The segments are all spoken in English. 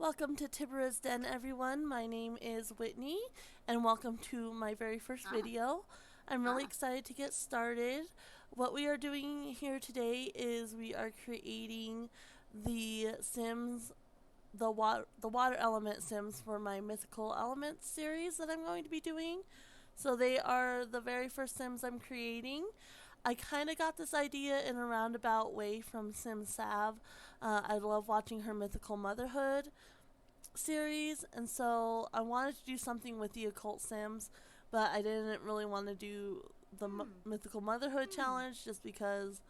Welcome to Tibara's Den, everyone. My name is Whitney, and welcome to my very first video. I'm really excited to get started. What we are doing here today is we are creating the Sims, the water element Sims for my Mythical Elements series that I'm going to be doing. So they are the very first Sims I'm creating. I kind of got this idea in a roundabout way from Sim Sav. I love watching her Mythical Motherhood series, and so I wanted to do something with the occult Sims, but I didn't really want to do the Mythical Motherhood challenge just because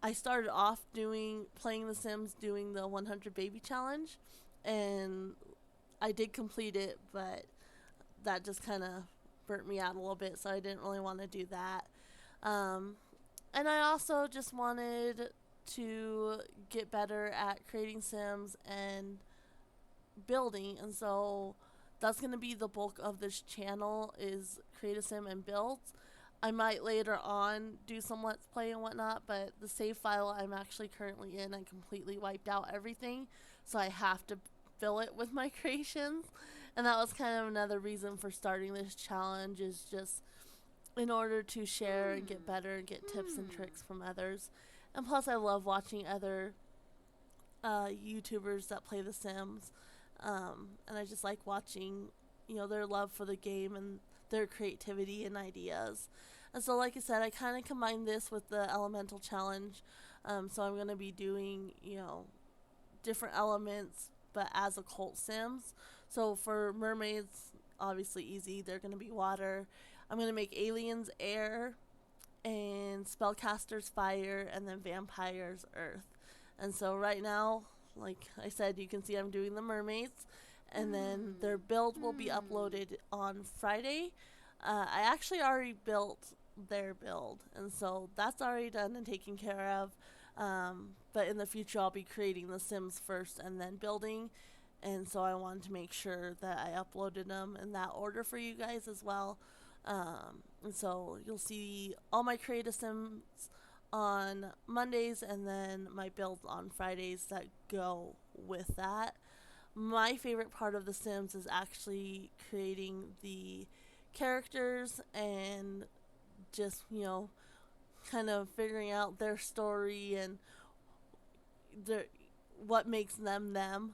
I started off playing the Sims doing the 100 baby challenge, and I did complete it, but that just kind of burnt me out a little bit, so I didn't really want to do that. And I also just wanted to get better at creating Sims and building, and so that's going to be the bulk of this channel, is create a Sim and build. I might later on do some Let's Play and whatnot, but the save file I'm actually currently in, I completely wiped out everything, so I have to fill it with my creations. And that was kind of another reason for starting this challenge, is just in order to share and get better and get tips and tricks from others. And plus I love watching other YouTubers that play The Sims, and I just like watching, their love for the game and their creativity and ideas. And so, like I said, I kind of combined this with the elemental challenge. So I'm going to be doing, different elements, but as occult Sims. So for mermaids, obviously easy. They're going to be water. I'm going to make aliens air, and spellcasters fire, and then vampires earth. And so right now, like I said, you can see I'm doing the mermaids, and then their build will be uploaded on Friday. I actually already built their build, and so that's already done and taken care of. But in the future, I'll be creating the Sims first and then building. And so I wanted to make sure that I uploaded them in that order for you guys as well. And so you'll see all my creative Sims on Mondays, and then my builds on Fridays that go with that. My favorite part of The Sims is actually creating the characters and just, kind of figuring out their story and what makes them them,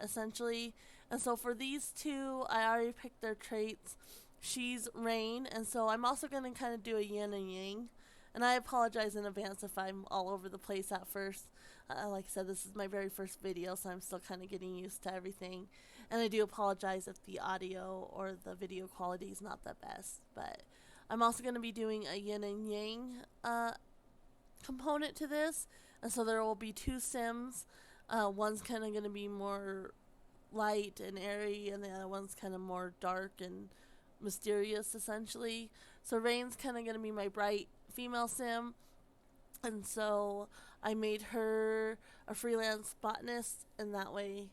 essentially. And so for these two, I already picked their traits. She's rain, and so I'm also going to kind of do a yin and yang. And I apologize in advance if I'm all over the place at first. Like I said, this is my very first video, so I'm still kind of getting used to everything. And I do apologize if the audio or the video quality is not the best. But I'm also going to be doing a yin and yang component to this. And so there will be two Sims. One's kind of going to be more light and airy, and the other one's kind of more dark and mysterious, essentially. So Rain's kind of going to be my bright female Sim, and so I made her a freelance botanist, and that way,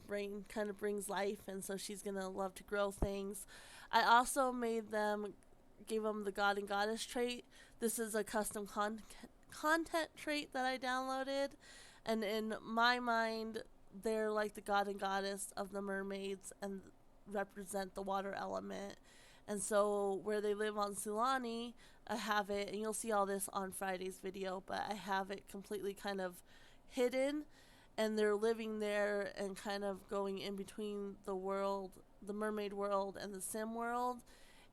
Rain kind of brings life, and so she's going to love to grow things. I also gave them the god and goddess trait. This is a custom content trait that I downloaded, and in my mind, they're like the god and goddess of the mermaids and represent the water element. And so where they live on Sulani, I have it, and you'll see all this on Friday's video, but I have it completely kind of hidden, and they're living there and kind of going in between the world, the mermaid world and the Sim world,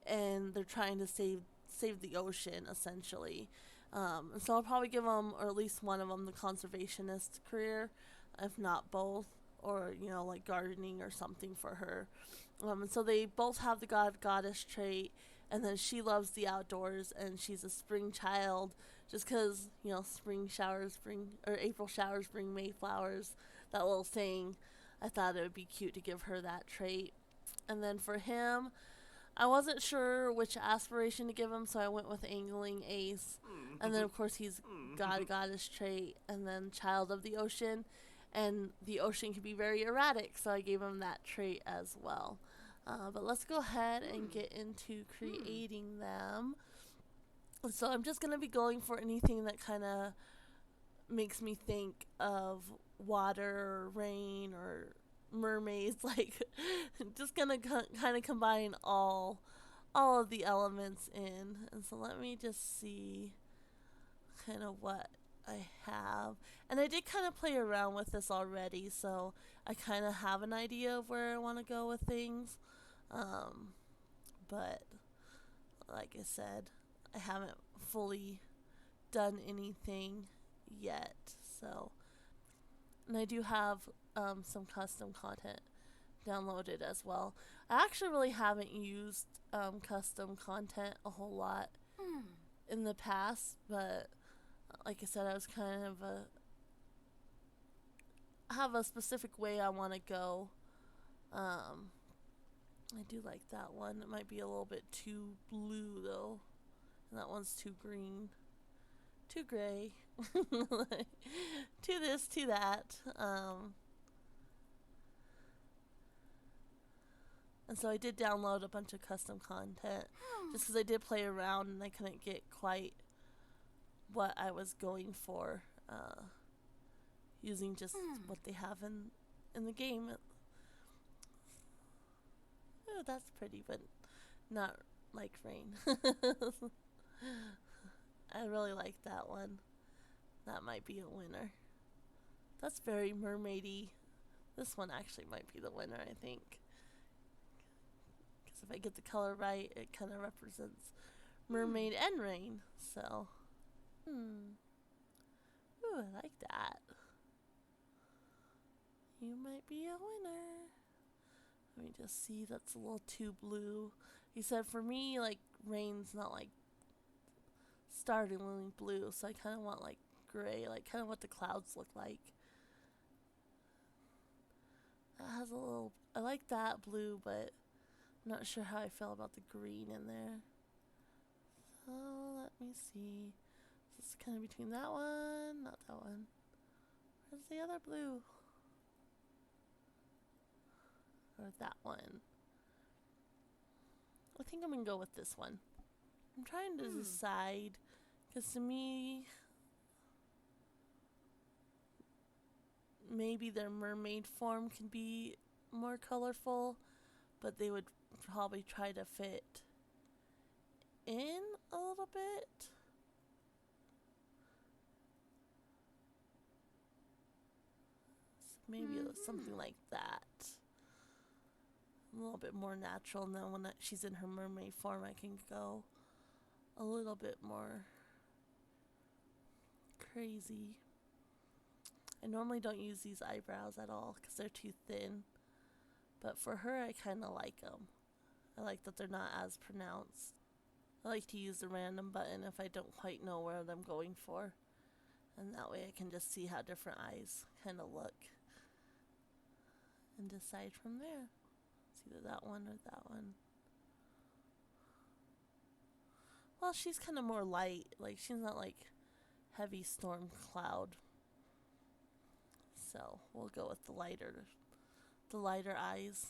and they're trying to save the ocean, essentially. And so I'll probably give them, or at least one of them, the conservationist career, if not both, or like gardening or something for her. And so they both have the goddess trait, and then she loves the outdoors, and she's a spring child, just because April showers bring May flowers, that little saying. I thought it would be cute to give her that trait. And then for him, I wasn't sure which aspiration to give him, so I went with angling ace. And then of course he's goddess trait, and then child of the ocean. And the ocean can be very erratic, so I gave him that trait as well. But let's go ahead and get into creating them. So I'm just going to be going for anything that kind of makes me think of water or rain or mermaids, like just gonna kind of combine all of the elements in. And so let me just see kind of what I have. And I did kind of play around with this already, so I kind of have an idea of where I want to go with things. Um, but like I said, I haven't fully done anything yet. So, and I do have some custom content downloaded as well. I actually really haven't used custom content a whole lot in the past, but like I said, I was kind of have a specific way I want to go. I do like that one. It might be a little bit too blue though, and that one's too green, too gray, to this, to that. And so I did download a bunch of custom content just because I did play around and I couldn't get quite what I was going for using just what they have in the game. Oh, that's pretty, but not like rain. I really like that one. That might be a winner. That's very mermaidy. This one actually might be the winner, I think. Because if I get the color right, it kind of represents mermaid and rain. So, ooh, I like that. You might be a winner. Let me just see, that's a little too blue. He said for me, like, rain's not like startlingly blue, so I kind of want like gray, like kind of what the clouds look like. That has a little, I like that blue, but I'm not sure how I feel about the green in there. So let me see. This is kind of between that one, not that one. Where's the other blue? Or that one. I think I'm gonna go with this one. I'm trying to decide, because to me, maybe their mermaid form can be more colorful, but they would probably try to fit in a little bit. So maybe something like that. A little bit more natural, and then when she's in her mermaid form, I can go a little bit more crazy. I normally don't use these eyebrows at all because they're too thin, but for her I kind of like them. I like that they're not as pronounced. I like to use the random button if I don't quite know where I'm going for, and that way I can just see how different eyes kind of look and decide from there. It's either that one or that one. Well, she's kind of more light, like she's not like heavy storm cloud. So we'll go with the lighter eyes.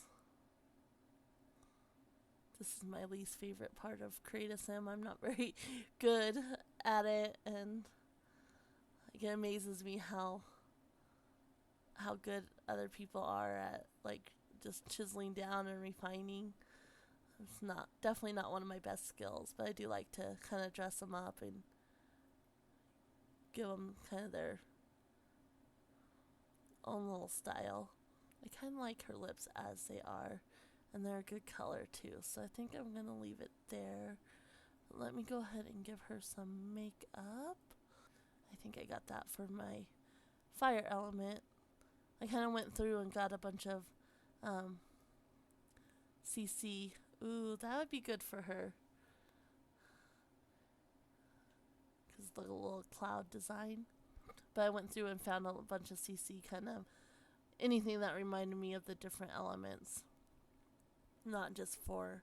This is my least favorite part of Create a Sim. I'm not very good at it, and like, it amazes me how good other people are at like just chiseling down and refining. It's definitely not one of my best skills, but I do like to kind of dress them up and give them kind of their own little style. I kind of like her lips as they are, and they're a good color too, so I think I'm gonna leave it there. Let me go ahead and give her some makeup. I think I got that for my fire element. I kind of went through and got a bunch of CC. Ooh, that would be good for her, because the little cloud design. But I went through and found a bunch of CC, kind of anything that reminded me of the different elements, not just for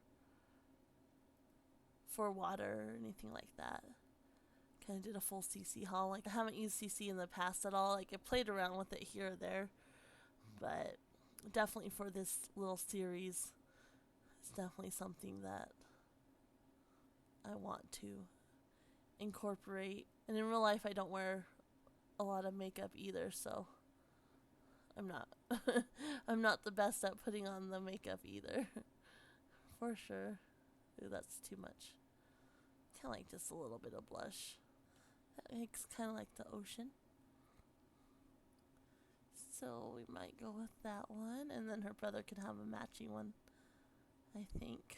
water or anything like that. Kind of did a full CC haul. Like, I haven't used CC in the past at all. Like, I played around with it here or there, but definitely for this little series, it's definitely something that I want to incorporate. And in real life, I don't wear a lot of makeup either, so I'm not. I'm not the best at putting on the makeup either. For sure. Ooh, that's too much. Kind of like just a little bit of blush. That makes kind of like the ocean. So we might go with that one. And then her brother can have a matching one. I think.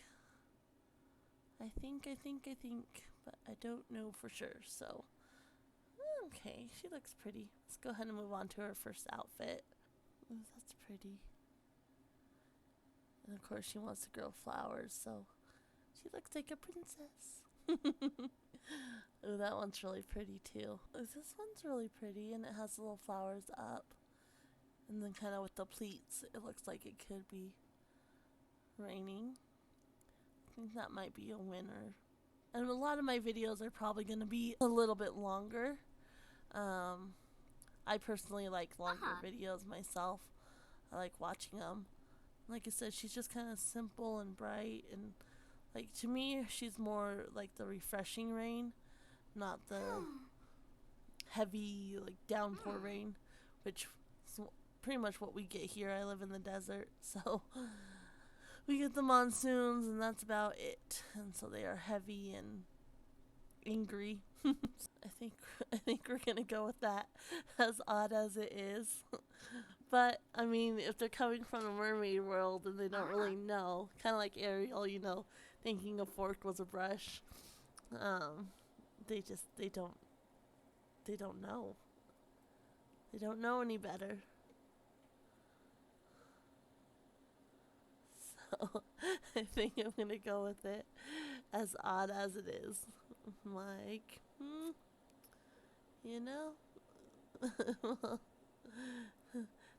But I don't know for sure, so. Okay, she looks pretty. Let's go ahead and move on to her first outfit. Ooh, that's pretty. And of course she wants to grow flowers, so she looks like a princess. Ooh, that one's really pretty too. Ooh, this one's really pretty, and it has little flowers up. And then kind of with the pleats, it looks like it could be raining. I think that might be a winner. And a lot of my videos are probably going to be a little bit longer. I personally like longer videos myself. I like watching them. Like I said, she's just kind of simple and bright, and like to me, she's more like the refreshing rain, not the heavy like downpour rain, which is pretty much what we get here. I live in the desert, so we get the monsoons, and that's about it. And so they are heavy and angry. I think we're gonna go with that, as odd as it is. But I mean, if they're coming from a mermaid world and they don't really know, kind of like Ariel, you know, thinking a fork was a brush. They don't know. They don't know any better. So I think I'm gonna go with it, as odd as it is. Like, you know,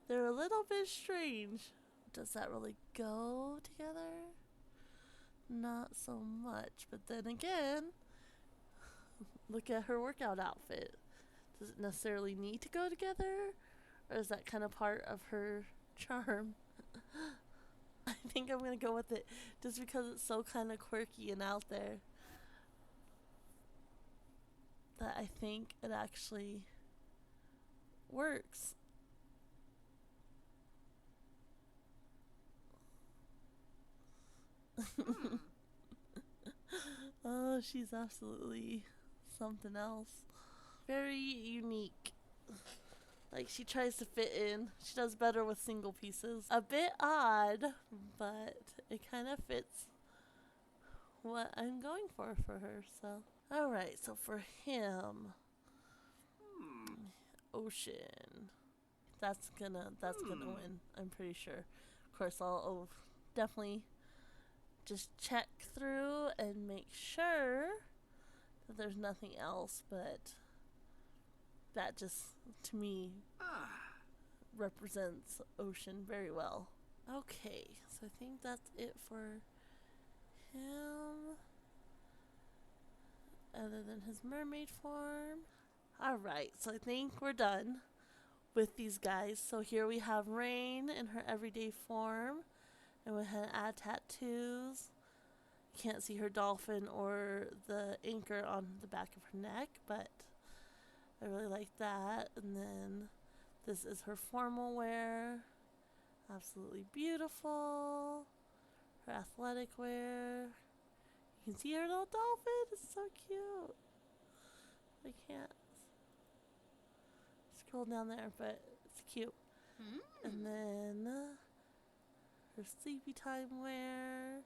they're a little bit strange. Does that really go together? Not so much. But then again, look at her workout outfit. Does it necessarily need to go together? Or is that kind of part of her charm? I think I'm going to go with it just because it's so kind of quirky and out there, that I think it actually works. Oh, she's absolutely something else. Very unique. Like, she tries to fit in. She does better with single pieces. A bit odd, but it kind of fits what I'm going for her, so. Alright, so for him, ocean. That's gonna win, I'm pretty sure. Of course, I'll definitely just check through and make sure that there's nothing else, but that just, to me, represents ocean very well. Okay, so I think that's it for him, other than his mermaid form. Alright, so I think we're done with these guys. So here we have Rain in her everyday form, and we had add tattoos. Can't see her dolphin or the anchor on the back of her neck, but I really like that. And then this is her formal wear. Absolutely beautiful. Her athletic wear. You can see her little dolphin. It's so cute. I can't scroll down there, but it's cute. And then her sleepy time wear.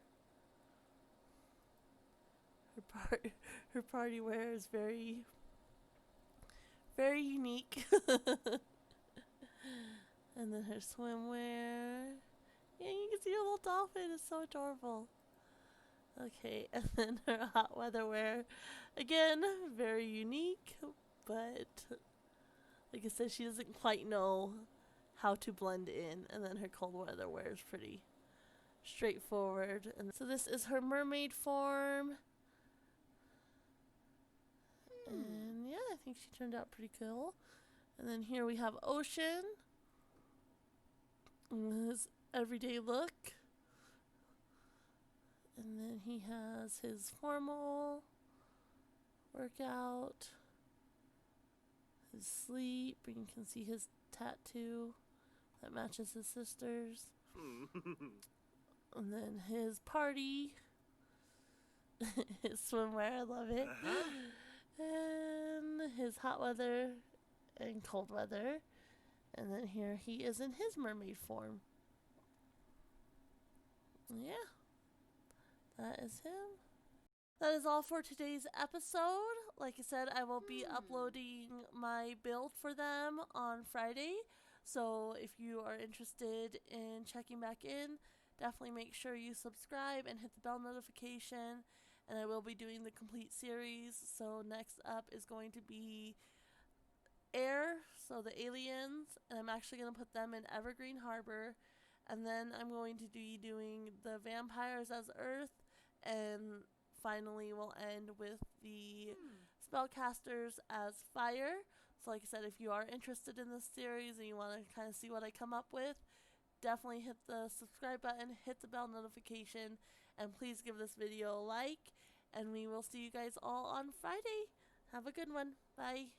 Her party wear is very, very unique. And then her swimwear. Yeah, you can see her little dolphin. It's so adorable. Okay, and then her hot weather wear. Again, very unique, but like I said, she doesn't quite know how to blend in. And then her cold weather wear is pretty straightforward. And so this is her mermaid form. And yeah, I think she turned out pretty cool. And then here we have Ocean. His everyday look. And then he has his formal workout, his sleep, and you can see his tattoo that matches his sisters. And then his party. His swimwear, I love it. And his hot weather and cold weather. And then here he is in his mermaid form. Yeah. That is him. That is all for today's episode. Like I said, I will be uploading my build for them on Friday. So if you are interested in checking back in, definitely make sure you subscribe and hit the bell notification. And I will be doing the complete series. So next up is going to be Air, so the aliens. And I'm actually going to put them in Evergreen Harbor. And then I'm going to be doing the vampires as Earth. And finally we'll end with the spellcasters as fire. So like I said, if you are interested in this series and you want to kind of see what I come up with, definitely hit the subscribe button, hit the bell notification, and please give this video a like. And we will see you guys all on Friday. Have a good one. Bye.